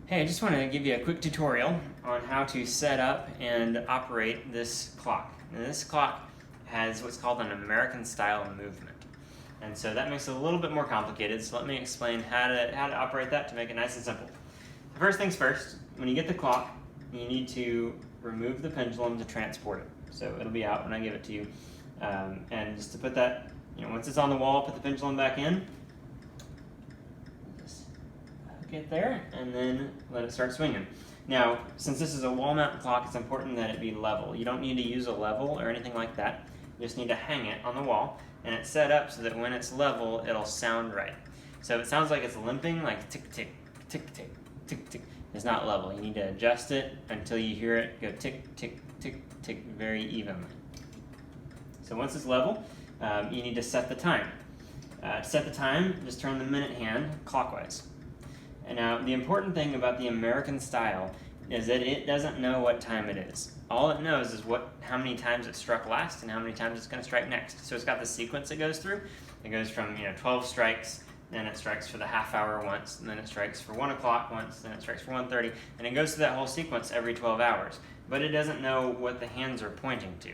Hey, I just want to give you a quick tutorial on how to set up and operate this clock. And this clock has what's called an American style movement. And so that makes it a little bit more complicated, so let me explain how to operate that to make it nice and simple. First things first, when you get the clock, you need to remove the pendulum to transport it. So it'll be out when I give it to you. And just to put that, once it's on the wall, put the pendulum back in. Get there, and then let it start swinging. Now, since this is a wall mount clock, it's important that it be level. You don't need to use a level or anything like that. You just need to hang it on the wall, and it's set up so that when it's level, it'll sound right. So if it sounds like it's limping, like tick, tick, tick, tick, tick, tick, it's not level. You need to adjust it until you hear it go tick, tick, tick, tick very evenly. So once it's level, you need to set the time. To set the time, just turn the minute hand clockwise. And now, the important thing about the American style is that it doesn't know what time it is. All it knows is how many times it struck last and how many times it's going to strike next. So it's got the sequence it goes through. It goes from 12 strikes, then it strikes for the half hour once, and then it strikes for 1 o'clock once, then it strikes for 1:30, and it goes through that whole sequence every 12 hours. But it doesn't know what the hands are pointing to.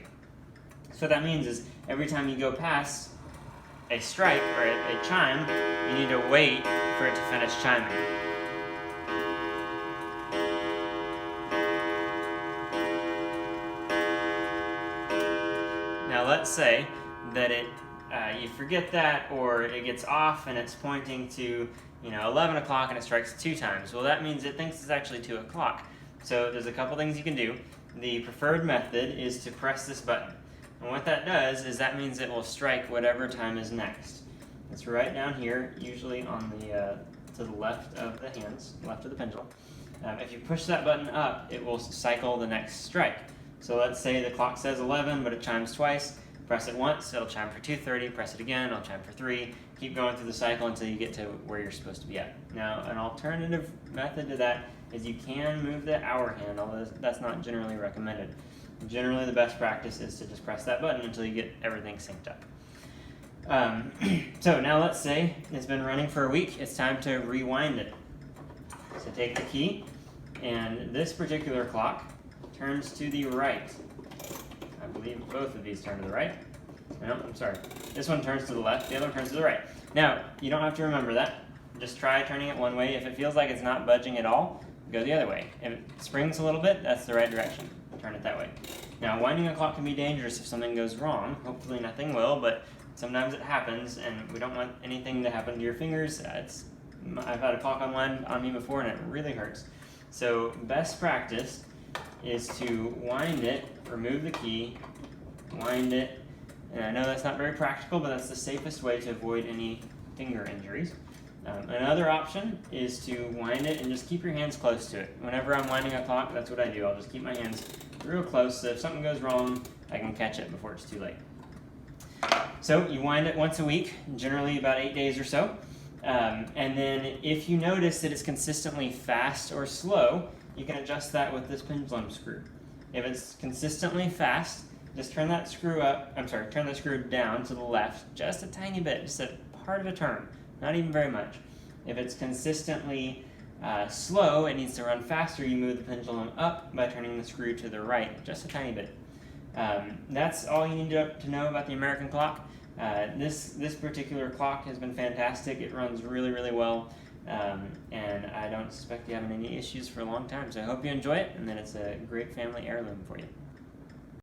So what that means is every time you go past a strike or a chime, you need to wait for it to finish chiming. Now let's say that you forget that, or it gets off and it's pointing to 11 o'clock and it strikes 2 times. Well, that means it thinks it's actually 2 o'clock. So there's a couple things you can do. The preferred method is to press this button. And what that does is that means it will strike whatever time is next. It's right down here, usually on to the left of the hands, left of the pendulum. If you push that button up, it will cycle the next strike. So let's say the clock says 11, but it chimes twice. Press it once, it'll chime for 2:30. Press it again, it'll chime for 3. Keep going through the cycle until you get to where you're supposed to be at. Now, an alternative method to that is you can move the hour hand, although that's not generally recommended. Generally, the best practice is to just press that button until you get everything synced up. So now let's say it's been running for a week. It's time to rewind it. So take the key, and this particular clock turns to the right. I believe both of these turn to the right. No, I'm sorry. This one turns to the left, the other one turns to the right. Now, you don't have to remember that. Just try turning it one way. If it feels like it's not budging at all, go the other way. If it springs a little bit, that's the right direction. Turn it that way. Now, winding a clock can be dangerous if something goes wrong. Hopefully nothing will, but sometimes it happens, and we don't want anything to happen to your fingers. I've had a clock unwind on me before, and it really hurts. So best practice is to wind it, remove the key, wind it, and I know that's not very practical, but that's the safest way to avoid any finger injuries. Another option is to wind it and just keep your hands close to it. Whenever I'm winding a clock, that's what I do. I'll just keep my hands real close, so if something goes wrong, I can catch it before it's too late. So you wind it once a week, generally about 8 days or so. And then if you notice that it's consistently fast or slow, you can adjust that with this pendulum screw. If it's consistently fast, just turn that screw down to the left just a tiny bit, just a part of a turn, not even very much. If it's consistently slow, it needs to run faster, you move the pendulum up by turning the screw to the right, just a tiny bit. That's all you need to know about the American clock. This particular clock has been fantastic. It runs really, really well, and I don't suspect you having any issues for a long time. So I hope you enjoy it, and that it's a great family heirloom for you.